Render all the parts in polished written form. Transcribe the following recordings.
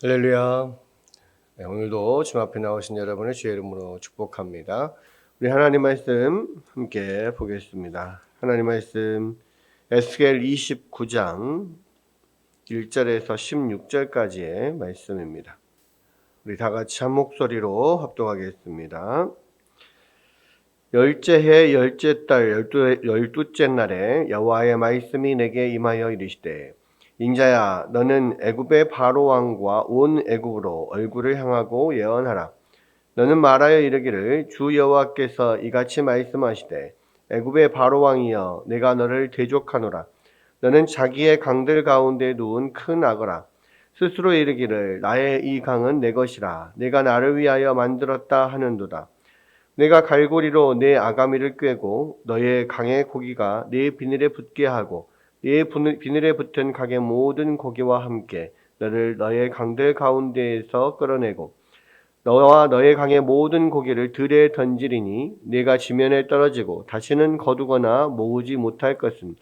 할렐루야. 네, 오늘도 주 앞에 나오신 여러분의 주의 이름으로 축복합니다. 우리 하나님 말씀 함께 보겠습니다. 하나님 말씀 에스겔 29장 1절에서 16절까지의 말씀입니다. 우리 다 같이 한 목소리로 합독하겠습니다. 열째 해 열째 달 열두째 날에 여호와의 말씀이 내게 임하여 이르시되 인자야, 너는 애굽의 바로 왕과 온 애굽으로 얼굴을 향하고 예언하라. 너는 말하여 이르기를 주 여호와께서 이같이 말씀하시되 애굽의 바로 왕이여, 내가 너를 대적하노라. 너는 자기의 강들 가운데 누운 큰 악어라. 스스로 이르기를 나의 이 강은 내 것이라. 내가 나를 위하여 만들었다 하는도다. 내가 갈고리로 내 아가미를 꿰고 너의 강의 고기가 네 비늘에 붙게 하고 네 비늘에 붙은 각의 모든 고기와 함께 너를 너의 강들 가운데에서 끌어내고 너와 너의 강의 모든 고기를 들에 던지리니 내가 지면에 떨어지고 다시는 거두거나 모으지 못할 것은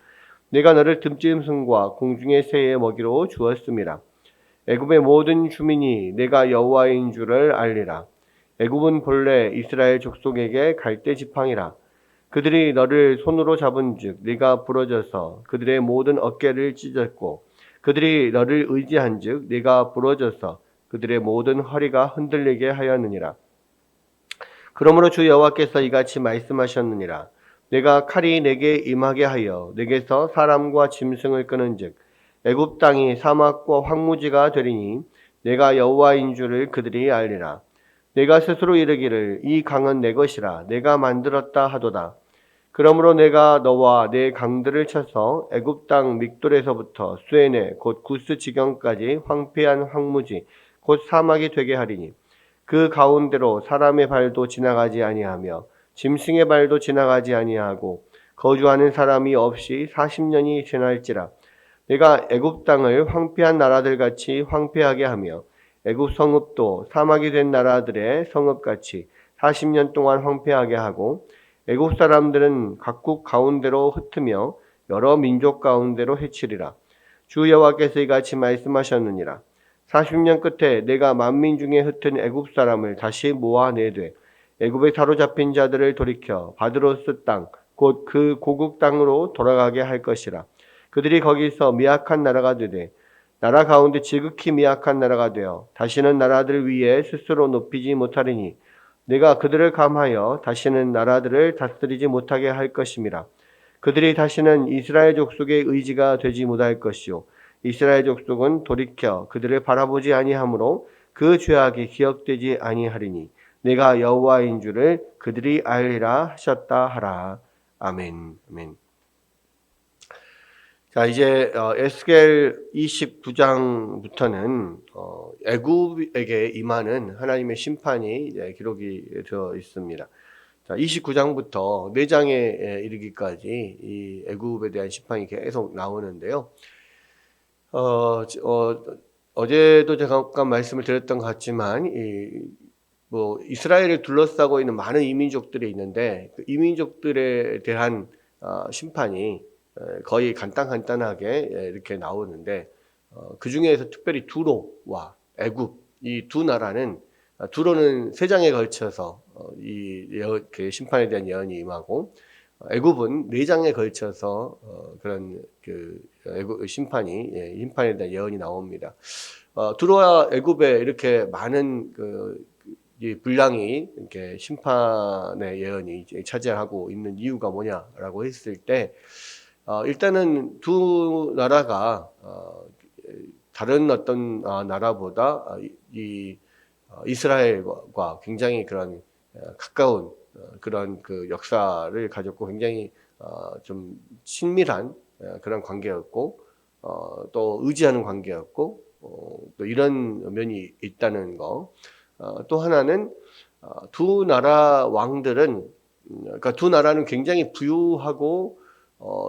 내가 너를 듬짐승과 공중의 새의 먹이로 주었음이라. 애굽의 모든 주민이 내가 여호와인 줄을 알리라. 애굽은 본래 이스라엘 족속에게 갈대 지팡이라. 그들이 너를 손으로 잡은즉 네가 부러져서 그들의 모든 어깨를 찢었고 그들이 너를 의지한즉 네가 부러져서 그들의 모든 허리가 흔들리게 하였느니라. 그러므로 주 여호와께서 이같이 말씀하셨느니라. 내가 칼이 내게 임하게 하여 내게서 사람과 짐승을 끄는즉 애굽 땅이 사막과 황무지가 되리니 내가 여호와인 줄을 그들이 알리라. 내가 스스로 이르기를 이 강은 내 것이라 내가 만들었다 하도다. 그러므로 내가 너와 내 강들을 쳐서 애굽 땅 믹돌에서부터 수에네 곧 구스 지경까지 황폐한 황무지 곧 사막이 되게 하리니 그 가운데로 사람의 발도 지나가지 아니하며 짐승의 발도 지나가지 아니하고 거주하는 사람이 없이 40년이 지날지라. 내가 애굽 땅을 황폐한 나라들 같이 황폐하게 하며 애굽 성읍도 사막이 된 나라들의 성읍같이 40년 동안 황폐하게 하고 애굽 사람들은 각국 가운데로 흩으며 여러 민족 가운데로 해치리라. 주 여호와께서 이같이 말씀하셨느니라. 40년 끝에 내가 만민 중에 흩은 애굽 사람을 다시 모아내되 애굽에 사로잡힌 자들을 돌이켜 바드로스 땅 곧 그 고국 땅으로 돌아가게 할 것이라. 그들이 거기서 미약한 나라가 되되 나라 가운데 지극히 미약한 나라가 되어 다시는 나라들 위에 스스로 높이지 못하리니 내가 그들을 감하여 다시는 나라들을 다스리지 못하게 할 것임이라. 그들이 다시는 이스라엘 족속의 의지가 되지 못할 것이요 이스라엘 족속은 돌이켜 그들을 바라보지 아니하므로 그 죄악이 기억되지 아니하리니 내가 여호와인 줄을 그들이 알리라 하셨다 하라. 아멘. 아멘. 자, 이제 에스겔 29장부터는 애굽에게 임하는 하나님의 심판이 기록이 되어 있습니다. 자, 29장부터 4장에 이르기까지 이 애굽에 대한 심판이 계속 나오는데요. 어제도 제가 잠깐 말씀을 드렸던 것 같지만 이스라엘을 둘러싸고 있는 많은 이민족들이 있는데 그 이민족들에 대한 심판이 거의 간단하게 이렇게 나오는데 그 중에서 특별히 두로와 애굽 이 두 나라는 두로는 3장에 걸쳐서 그 심판에 대한 예언이 임하고 애굽은 4장에 걸쳐서 그런 그 애굽 심판에 대한 예언이 나옵니다. 두로와 애굽에 이렇게 많은 이 분량이 이렇게 심판의 예언이 차지하고 있는 이유가 뭐냐라고 했을 때 일단은 두 나라가 다른 어떤 나라보다 이 이스라엘과 굉장히 그런 가까운 그런 그 역사를 가졌고 굉장히 좀 친밀한 그런 관계였고 또 의지하는 관계였고 또 이런 면이 있다는 거. 또 하나는 두 나라 왕들은 그러니까 두 나라는 굉장히 부유하고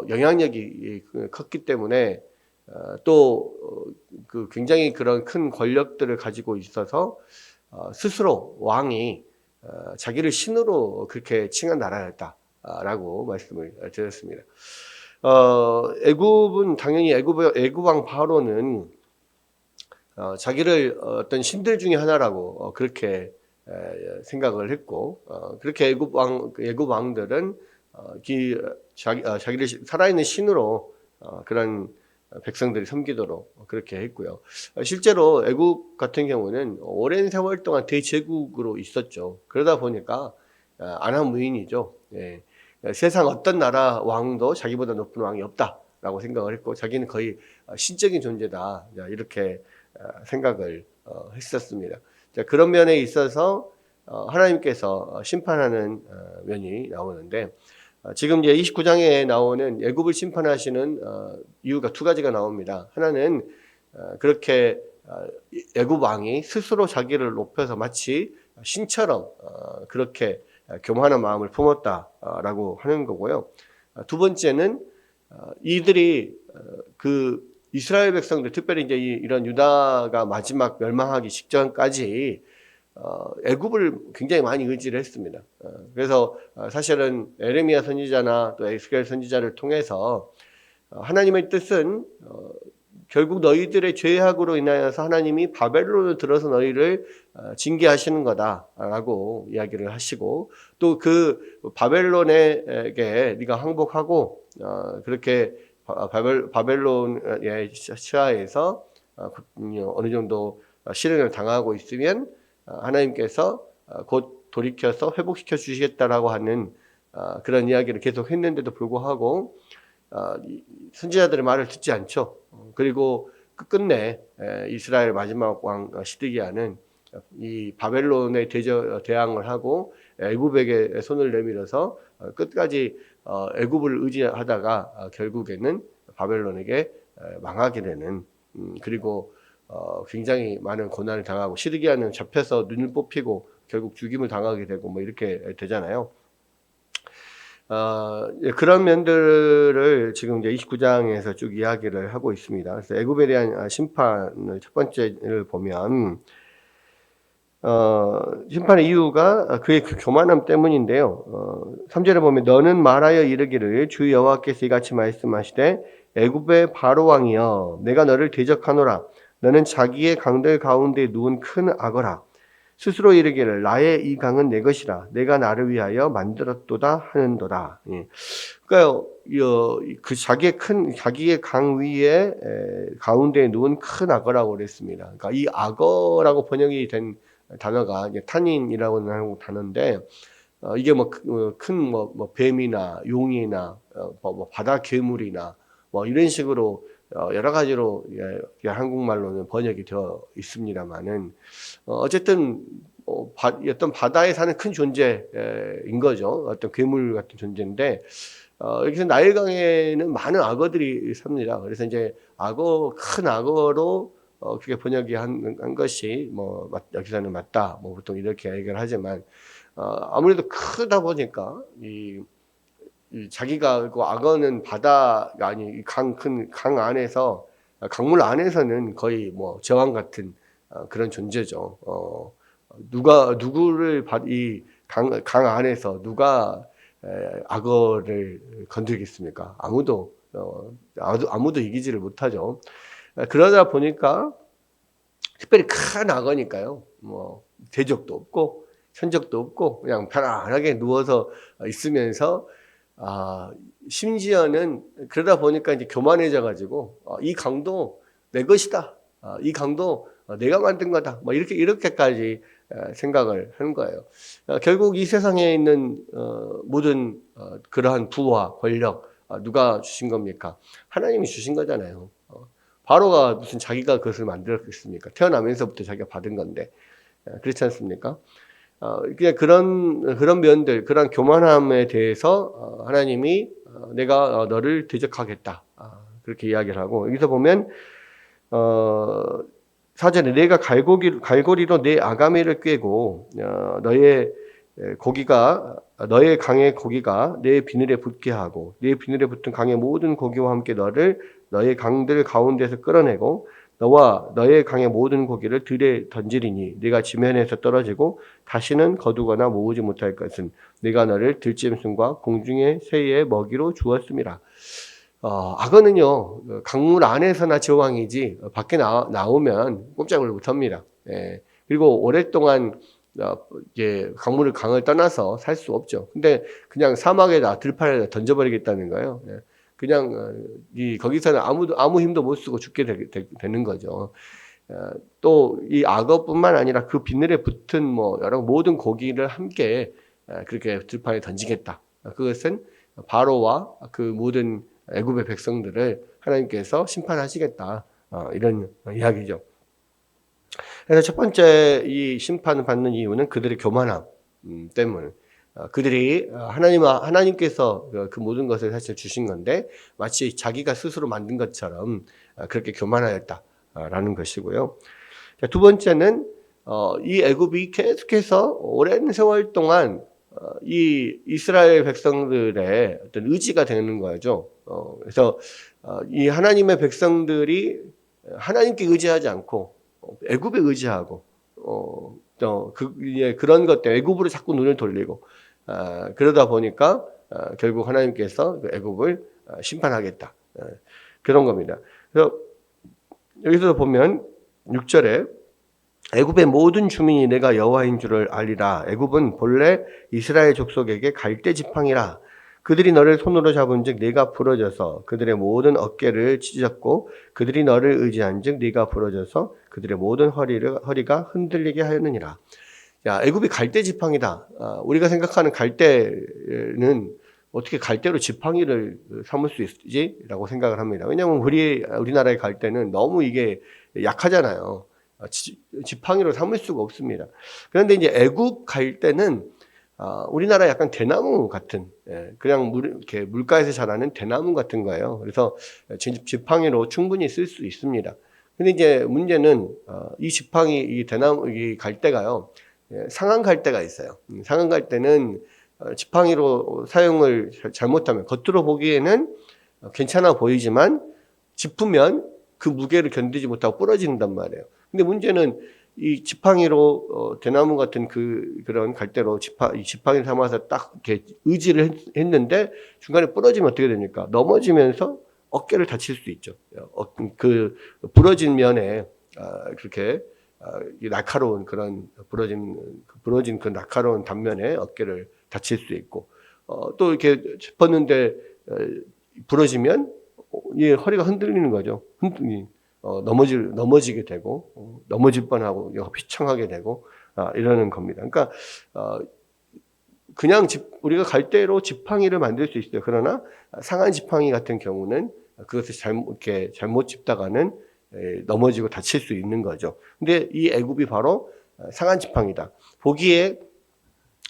영향력이 컸기 때문에 또 그 굉장히 그런 큰 권력들을 가지고 있어서 스스로 왕이 자기를 신으로 그렇게 칭한 나라였다라고 말씀을 드렸습니다. 애굽은 당연히 애굽 왕 바로는 자기를 어떤 신들 중에 하나라고 그렇게 생각을 했고, 그렇게 애굽 왕들은 자기를 살아있는 신으로 그런 백성들이 섬기도록 그렇게 했고요. 실제로 애굽 같은 경우는 오랜 세월 동안 대제국으로 있었죠. 그러다 보니까 안하무인이죠. 예. 세상 어떤 나라 왕도 자기보다 높은 왕이 없다라고 생각을 했고, 자기는 거의 신적인 존재다, 이렇게 생각을 했었습니다. 그런 면에 있어서 하나님께서 심판하는 면이 나오는데, 지금 이제 29장에 나오는 애굽을 심판하시는 이유가 두 가지가 나옵니다. 하나는 그렇게 애굽 왕이 스스로 자기를 높여서 마치 신처럼 그렇게 교만한 마음을 품었다라고 하는 거고요. 두 번째는 이들이 그 이스라엘 백성들, 특별히 이제 이런 유다가 마지막 멸망하기 직전까지 애굽을 굉장히 많이 의지를 했습니다. 그래서 사실은 에레미야 선지자나 또 에스겔 선지자를 통해서 하나님의 뜻은 결국 너희들의 죄악으로 인하여서 하나님이 바벨론을 들어서 너희를 징계하시는 거다라고 이야기를 하시고, 또 그 바벨론에게 네가 항복하고 그렇게 바벨론의 시하에서 어느 정도 실행을 당하고 있으면 하나님께서 곧 돌이켜서 회복시켜 주시겠다라고 하는 그런 이야기를 계속 했는데도 불구하고 선지자들의 말을 듣지 않죠. 그리고 끝끝내 이스라엘 마지막 왕 시드기야는 이 바벨론에 대항을 하고 애굽에게 손을 내밀어서 끝까지 애굽을 의지하다가 결국에는 바벨론에게 망하게 되는, 그리고 굉장히 많은 고난을 당하고 시드기야는 잡혀서 눈을 뽑히고 결국 죽임을 당하게 되고 뭐 이렇게 되잖아요. 그런 면들을 지금 이제 29장에서 쭉 이야기를 하고 있습니다. 그래서 애굽에 대한 심판을 첫 번째를 보면 심판의 이유가 그의 그 교만함 때문인데요. 3절에 보면 너는 말하여 이르기를 주 여호와께서 이같이 말씀하시되 애굽의 바로 왕이여 내가 너를 대적하노라. 너는 자기의 강들 가운데 누운 큰 악어라. 스스로 이르기를 나의 이 강은 내 것이라 내가 나를 위하여 만들었도다 하는도다. 예. 그러니까 그 자기의 강 위에 가운데 누운 큰 악어라고 그랬습니다. 그러니까 이 악어라고 번역이 된 단어가 이제 탄닌이라고 하는 단어인데, 이게 큰 뱀이나 용이나 뭐 바다 괴물이나 뭐 이런 식으로 여러 가지로 한국말로는 번역이 되어 있습니다만은 어쨌든 어떤 바다에 사는 큰 존재인 거죠. 어떤 괴물 같은 존재인데 여기서 나일강에는 많은 악어들이 삽니다. 그래서 이제 큰 악어로 그게 번역이 한 것이 여기서는 맞다. 보통 이렇게 얘기를 하지만 아무래도 크다 보니까 자기가 그 악어는 바다가 아니 큰 강 안에서 강물 안에서는 거의 제왕 같은 그런 존재죠. 누구를 이 강 안에서 누가 악어를 건드리겠습니까? 아무도 이기지를 못하죠. 그러다 보니까 특별히 큰 악어니까요. 대적도 없고 천적도 없고 그냥 편안하게 누워서 있으면서 심지어는 그러다 보니까 이제 교만해져 가지고 이 강도 내 것이다. 이 강도 내가 만든 거다. 이렇게까지 생각을 하는 거예요. 결국 이 세상에 있는 모든 그러한 부와 권력 누가 주신 겁니까? 하나님이 주신 거잖아요. 바로가 무슨 자기가 그것을 만들었겠습니까? 태어나면서부터 자기가 받은 건데 그렇지 않습니까? 그냥 그런 면들, 그런 교만함에 대해서 하나님이 내가 너를 대적하겠다. 그렇게 이야기를 하고, 여기서 보면 4절에 내가 갈고리로 내 아가미를 꿰고 너의 강의 고기가 내 비늘에 붙게 하고 내 비늘에 붙은 강의 모든 고기와 함께 너의 강들 가운데서 끌어내고 너와 너의 강의 모든 고기를 들에 던지리니 네가 지면에서 떨어지고 다시는 거두거나 모으지 못할 것은 네가 너를 들짐승과 공중의 새의 먹이로 주었음이라. 악어는요, 강물 안에서나 제왕이지, 밖에 나오면 꼼짝을 못 합니다. 예. 그리고 오랫동안, 강을 떠나서 살 수 없죠. 근데 그냥 사막에다 들판에다 던져버리겠다는 거예요. 예. 그냥, 거기서는 아무 힘도 못 쓰고 죽게 되는 거죠. 또 이 악어뿐만 아니라 그 비늘에 붙은 여러 모든 고기를 함께 그렇게 들판에 던지겠다. 그것은 바로와 그 모든 애굽의 백성들을 하나님께서 심판하시겠다. 이런 이야기죠. 그래서 첫 번째 이 심판을 받는 이유는 그들의 교만함 때문. 그들이 하나님께서 그 모든 것을 사실 주신 건데 마치 자기가 스스로 만든 것처럼 그렇게 교만하였다라는 것이고요. 두 번째는 이 애굽이 계속해서 오랜 세월 동안 이 이스라엘 백성들의 어떤 의지가 되는 거죠. 그래서 이 하나님의 백성들이 하나님께 의지하지 않고 애굽에 의지하고 그런 것 때문에 애굽으로 자꾸 눈을 돌리고 그러다 보니까 결국 하나님께서 애굽을 심판하겠다. 그런 겁니다. 그래서 여기서 보면 6절에 애굽의 모든 주민이 내가 여호와인 줄을 알리라. 애굽은 본래 이스라엘 족속에게 갈대 지팡이라. 그들이 너를 손으로 잡은즉 네가 부러져서 그들의 모든 어깨를 찢었고 그들이 너를 의지한즉 네가 부러져서 그들의 모든 허리가 흔들리게 하였느니라. 야, 애굽이 갈대 지팡이다. 우리가 생각하는 갈대는 어떻게 갈대로 지팡이를 삼을 수 있지라고 생각을 합니다. 왜냐하면 우리나라의 갈대는 너무 이게 약하잖아요. 지팡이로 삼을 수가 없습니다. 그런데 이제 애굽 갈대는 우리나라 약간 대나무 같은, 그냥 이렇게 물가에서 자라는 대나무 같은 거예요. 그래서 지팡이로 충분히 쓸 수 있습니다. 근데 이제 문제는 이 지팡이, 이 갈대가요, 상한 갈대가 있어요. 상한 갈대는 지팡이로 사용을 잘못하면 겉으로 보기에는 괜찮아 보이지만 짚으면 그 무게를 견디지 못하고 부러진단 말이에요. 근데 문제는 이 지팡이로 대나무 같은 그런 갈대로 지팡이를 삼아서 딱 이렇게 의지를 했는데 중간에 부러지면 어떻게 됩니까? 넘어지면서 어깨를 다칠 수 있죠. 그 부러진 면에 그렇게 날카로운 그런 부러진 그 날카로운 단면에 어깨를 다칠 수 있고 또 이렇게 짚었는데 부러지면 이 허리가 흔들리는 거죠. 넘어지게 되고 넘어질 뻔하고 휘청하게 되고 이러는 겁니다. 그러니까 그냥 우리가 갈대로 지팡이를 만들 수 있어요. 그러나 상한 지팡이 같은 경우는 그것을 잘못 짚다가는 넘어지고 다칠 수 있는 거죠. 근데 이 애굽이 바로 상한 지팡이다. 보기에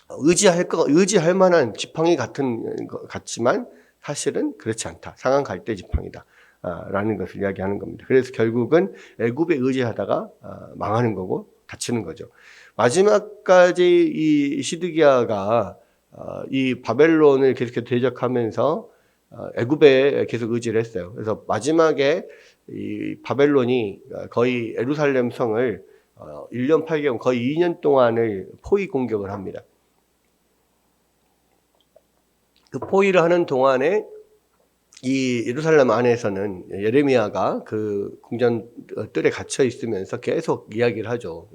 의지할 만한 지팡이 같지만 사실은 그렇지 않다. 상한 갈대 지팡이다. 라는 것을 이야기하는 겁니다. 그래서 결국은 애굽에 의지하다가 망하는 거고 다치는 거죠. 마지막까지 이 시드기야가 이 바벨론을 계속 대적하면서 애굽에 계속 의지를 했어요. 그래서 마지막에 이 바벨론이 거의 예루살렘 성을 1년 8개월 거의 2년 동안을 포위 공격을 합니다. 그 포위를 하는 동안에 이 예루살렘 안에서는 예레미야가 그 궁전뜰에 갇혀 있으면서 계속 이야기를 하죠.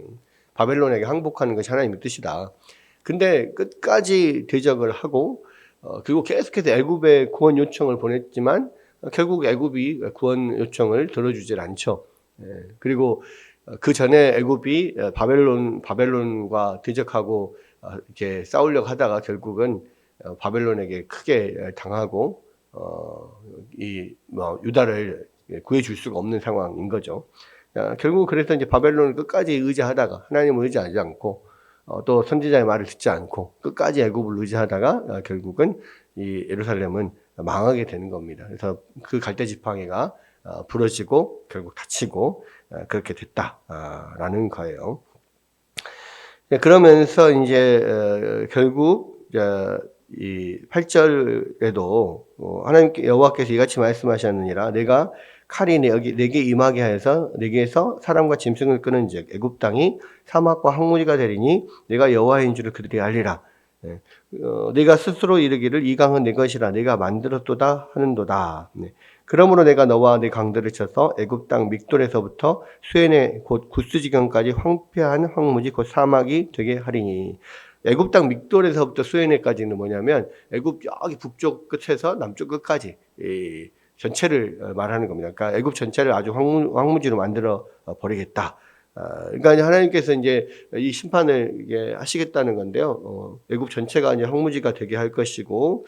바벨론에게 항복하는 것이 하나님의 뜻이다. 근데 끝까지 대적을 하고 그리고 계속해서 애굽에 구원 요청을 보냈지만 결국 애굽이 구원 요청을 들어주질 않죠. 그리고 그 전에 애굽이 바벨론과 대적하고 이렇게 싸우려고 하다가 결국은 바벨론에게 크게 당하고 유다를 구해줄 수가 없는 상황인 거죠. 결국 그래서 이제 바벨론을 끝까지 의지하다가 하나님을 의지하지 않고 또 선지자의 말을 듣지 않고 끝까지 애굽을 의지하다가 결국은 이 예루살렘은 망하게 되는 겁니다. 그래서 그 갈대 지팡이가 부러지고 결국 다치고 그렇게 됐다라는 거예요. 그러면서 이제 결국 이 8절에도 하나님께 여호와께서 이같이 말씀하셨느니라 내가 칼이 내게 임하게 하여서 내게서 사람과 짐승을 끄는즉 애굽 땅이 사막과 황무지가 되리니 내가 여호와인 줄을 그들이 알리라. 예. 네가 스스로 이르기를 이 강은 내 것이라 내가 만들었도다 하는도다. 네. 그러므로 내가 너와 네 강들을 쳐서 애굽 땅 믹돌에서부터 수엔의 곧 구스 지경까지 황폐한 황무지 곧 사막이 되게 하리니. 애굽 땅 믹돌에서부터 수엔에까지는 뭐냐면 애굽 여기 북쪽 끝에서 남쪽 끝까지 이 전체를 말하는 겁니다. 그러니까 애굽 전체를 아주 황무지로 만들어 버리겠다. 그러니까 하나님께서 이제 이 심판을 이게 하시겠다는 건데요. 애굽 전체가 이제 황무지가 되게 할 것이고,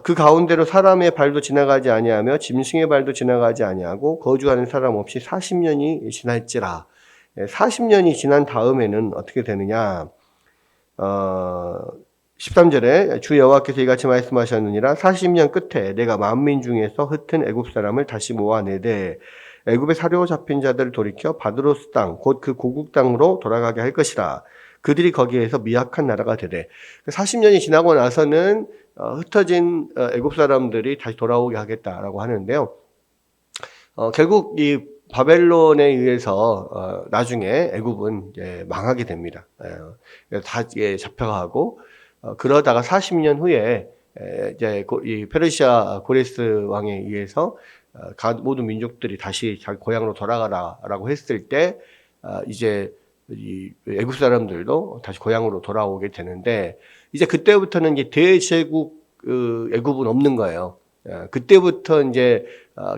그 가운데로 사람의 발도 지나가지 아니하며 짐승의 발도 지나가지 아니하고 거주하는 사람 없이 40년이 지날지라. 40년이 지난 다음에는 어떻게 되느냐? 13절에 주 여호와께서 이같이 말씀하셨느니라 40년 끝에 내가 만민 중에서 흩은 애굽 사람을 다시 모아내되 애굽에 사로잡힌 자들을 돌이켜 바드로스 땅 곧 그 고국 땅으로 돌아가게 할 것이라. 그들이 거기에서 미약한 나라가 되되 40년이 지나고 나서는 흩어진 애굽 사람들이 다시 돌아오게 하겠다라고 하는데요. 결국 이 바벨론에 의해서 나중에 애굽은 이제 망하게 됩니다. 다 잡혀가고 그러다가 40년 후에 이제 이 페르시아 고레스 왕에 의해서 모든 민족들이 다시 자기 고향으로 돌아가라라고 했을 때 이제 이 애굽 사람들도 다시 고향으로 돌아오게 되는데 이제 그때부터는 이제 대제국 애굽은 없는 거예요. 그때부터 이제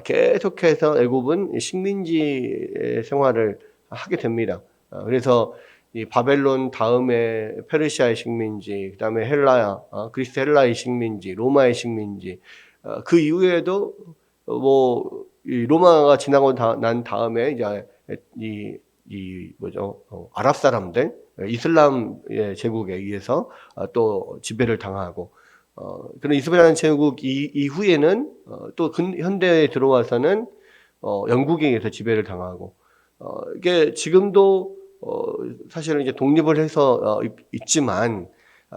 계속해서 애굽은 식민지 생활을 하게 됩니다. 그래서 이 바벨론 다음에 페르시아의 식민지, 그다음에 그리스 헬라의 식민지, 로마의 식민지, 그 이후에도 이 로마가 지나고 난 다음에 이제 아랍 사람들, 이슬람 제국에 의해서 또 지배를 당하고, 그런 이스라엘 제국 이후에는 또 현대에 들어와서는 영국에 의해서 지배를 당하고, 이게 지금도 사실은 이제 독립을 해서 있지만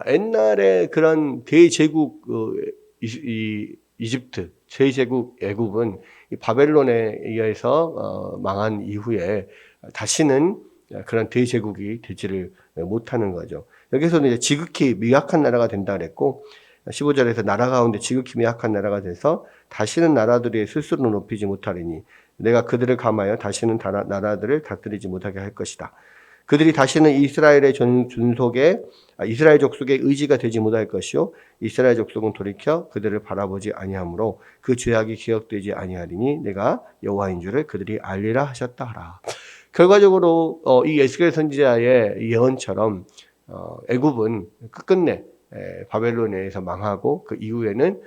옛날에 그런 대제국 이집트 제제국 애굽은 이 바벨론에 의해서 망한 이후에 다시는 그런 대제국이 되지를 못하는 거죠. 여기서는 이제 지극히 미약한 나라가 된다 그랬고 15절에서 나라 가운데 지극히 미약한 나라가 돼서 다시는 나라들이 스스로 높이지 못하리니 내가 그들을 감하여 다시는 나라들을 다스리지 못하게 할 것이다. 그들이 다시는 이스라엘 족속의 의지가 되지 못할 것이요 이스라엘 족속은 돌이켜 그들을 바라보지 아니하므로 그 죄악이 기억되지 아니하리니 내가 여호와인 줄을 그들이 알리라 하셨다 하라. 결과적으로 이 에스겔 선지자의 예언처럼 애굽은 끝끝내 바벨론에 의해서 망하고 그 이후에는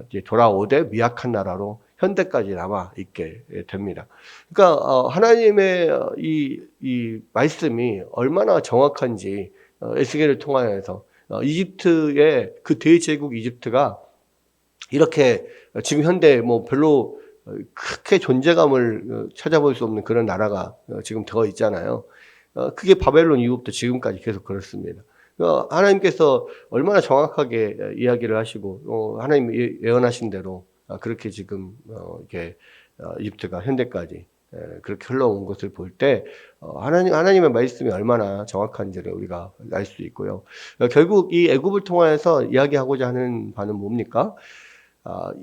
이제 돌아오되 미약한 나라로 현대까지 남아 있게 됩니다. 그러니까 하나님의 이 말씀이 얼마나 정확한지 에스겔을 통하여서 이집트의 그 대제국 이집트가 이렇게 지금 현대 별로 크게 존재감을 찾아볼 수 없는 그런 나라가 지금 되어 있잖아요. 그게 바벨론 이후부터 지금까지 계속 그렇습니다. 하나님께서 얼마나 정확하게 이야기를 하시고 하나님 예언하신 대로 그렇게 지금 이렇게 이집트가 현대까지 그렇게 흘러온 것을 볼 때 하나님의 말씀이 얼마나 정확한지를 우리가 알 수 있고요. 결국 이 애굽을 통해서 이야기하고자 하는 바는 뭡니까?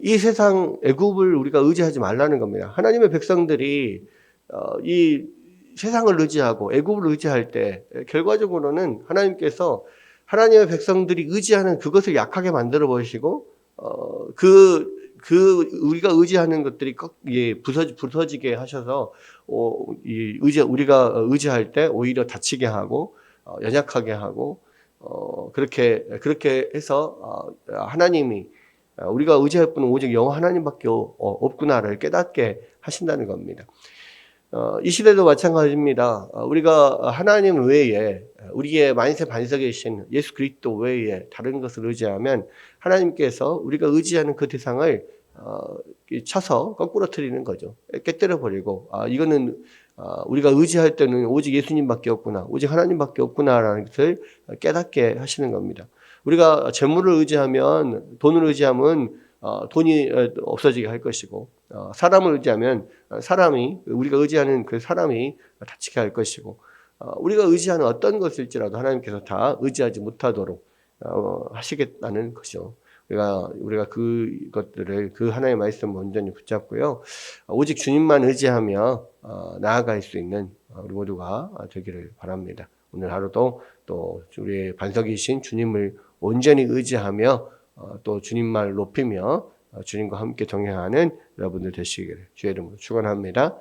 이 세상 애굽을 우리가 의지하지 말라는 겁니다. 하나님의 백성들이 이 세상을 의지하고 애굽을 의지할 때 결과적으로는 하나님께서 하나님의 백성들이 의지하는 그것을 약하게 만들어 버리시고 우리가 의지하는 것들이 부서지게 하셔서 우리가 의지할 때 오히려 다치게 하고 연약하게 하고 그렇게 해서 하나님이 우리가 의지할 분은 오직 여호와 하나님밖에 없구나를 깨닫게 하신다는 겁니다. 이 시대도 마찬가지입니다. 우리가 하나님 외에 우리의 만세 반석이신 예수 그리스도 외에 다른 것을 의지하면 하나님께서 우리가 의지하는 그 대상을 쳐서 거꾸로 트리는 거죠. 깨뜨려 버리고 이거는 우리가 의지할 때는 오직 예수님밖에 없구나, 오직 하나님밖에 없구나라는 것을 깨닫게 하시는 겁니다. 우리가 재물을 의지하면, 돈을 의지하면 돈이 없어지게 할 것이고, 사람을 의지하면 우리가 의지하는 그 사람이 다치게 할 것이고, 우리가 의지하는 어떤 것일지라도 하나님께서 다 의지하지 못하도록 하시겠다는 것이죠. 우리가 그것들을 그 하나의 말씀 온전히 붙잡고요. 오직 주님만 의지하며 나아갈 수 있는 우리 모두가 되기를 바랍니다. 오늘 하루도 또 우리의 반석이신 주님을 온전히 의지하며 또 주님만 높이며 주님과 함께 동행하는 여러분들 되시기를 주의 이름으로 축원합니다.